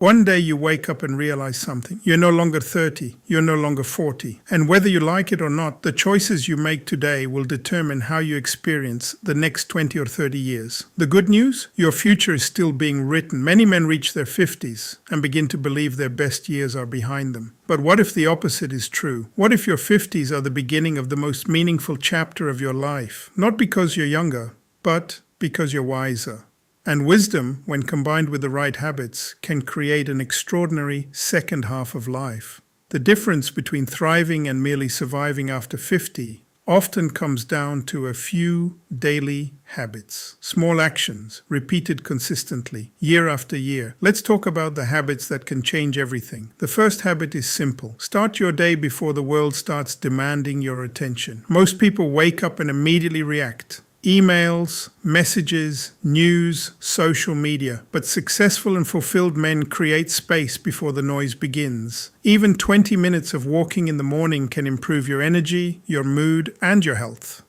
One day you wake up and realize something. You're no longer 30, you're no longer 40. And whether you like it or not, the choices you make today will determine how you experience the next 20 or 30 years. The good news? Your future is still being written. Many men reach their 50s and begin to believe their best years are behind them. But what if the opposite is true? What if your 50s are the beginning of the most meaningful chapter of your life? Not because you're younger, but because you're wiser. And wisdom, when combined with the right habits, can create an extraordinary second half of life. The difference between thriving and merely surviving after 50 often comes down to a few daily habits, small actions, repeated consistently, year after year. Let's talk about the habits that can change everything. The first habit is simple. Start your day before the world starts demanding your attention. Most people wake up and immediately react. Emails, messages, news, social media. But successful and fulfilled men create space before the noise begins. Even 20 minutes of walking in the morning can improve your energy, your mood, and your health.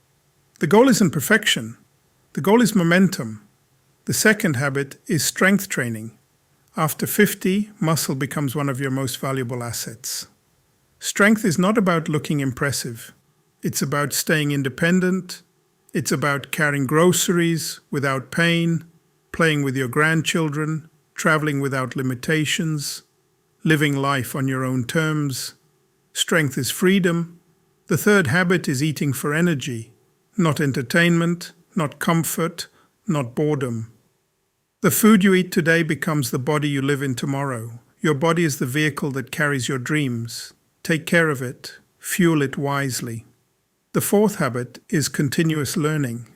The goal isn't perfection. The goal is momentum. The second habit is strength training. After 50, muscle becomes one of your most valuable assets. Strength is not about looking impressive. It's about staying independent. It's about carrying groceries without pain, playing with your grandchildren, traveling without limitations, living life on your own terms. Strength is freedom. The third habit is eating for energy, not entertainment, not comfort, not boredom. The food you eat today becomes the body you live in tomorrow. Your body is the vehicle that carries your dreams. Take care of it. Fuel it wisely. The fourth habit is continuous learning.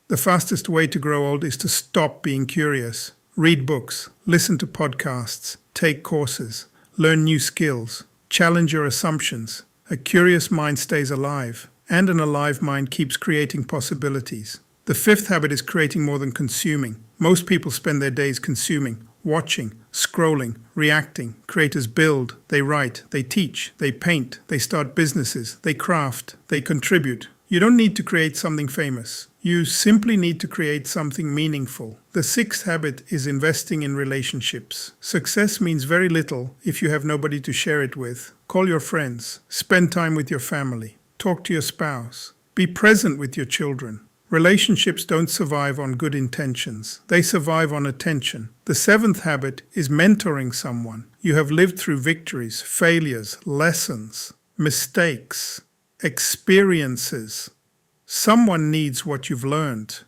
The fastest way to grow old is to stop being curious. Read books, listen to podcasts, take courses, learn new skills, challenge your assumptions. A curious mind stays alive, and an alive mind keeps creating possibilities. The fifth habit is creating more than consuming. Most people spend their days consuming, watching, scrolling, reacting. Creators build, they write, they teach, they paint, they start businesses, they craft, they contribute. You don't need to create something famous. You simply need to create something meaningful. The sixth habit is investing in relationships. Success means very little if you have nobody to share it with. Call your friends, spend time with your family, talk to your spouse, be present with your children. Relationships don't survive on good intentions. They survive on attention. The seventh habit is mentoring someone. You have lived through victories, failures, lessons, mistakes, experiences. Someone needs what you've learned.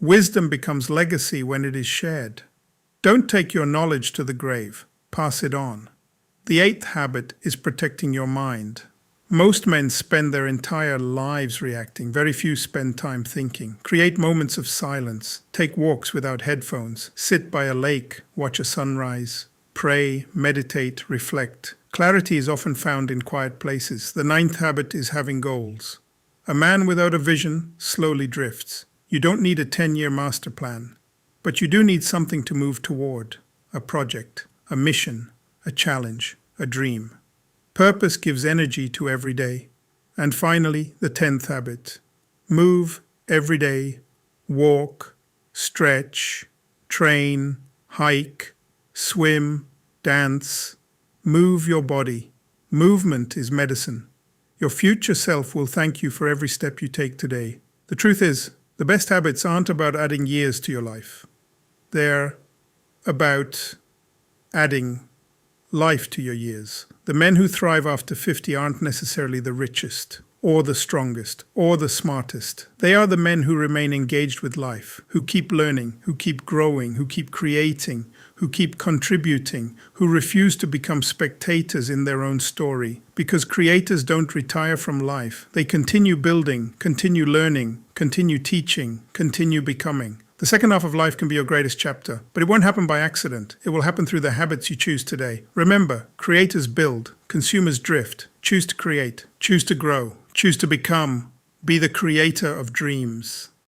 Wisdom becomes legacy when it is shared. Don't take your knowledge to the grave. Pass it on. The eighth habit is protecting your mind. Most men spend their entire lives reacting. Very few spend time thinking. Create moments of silence. Take walks without headphones. Sit by a lake. Watch a sunrise. Pray, meditate, reflect. Clarity is often found in quiet places. The ninth habit is having goals. A man without a vision slowly drifts. You don't need a 10-year master plan, but you do need something to move toward. A project, a mission, a challenge, a dream. Purpose gives energy to every day. And finally, the 10th habit. Move every day. Walk, stretch, train, hike, swim, dance. Move your body. Movement is medicine. Your future self will thank you for every step you take today. The truth is, the best habits aren't about adding years to your life. They're about adding life to your years. The men who thrive after 50 aren't necessarily the richest, or the strongest, or the smartest. They are the men who remain engaged with life, who keep learning, who keep growing, who keep creating, who keep contributing, who refuse to become spectators in their own story. Because creators don't retire from life. They continue building, continue learning, continue teaching, continue becoming. The second half of life can be your greatest chapter, but it won't happen by accident. It will happen through the habits you choose today. Remember, creators build, consumers drift. Choose to create, choose to grow, choose to become. Be the creator of dreams.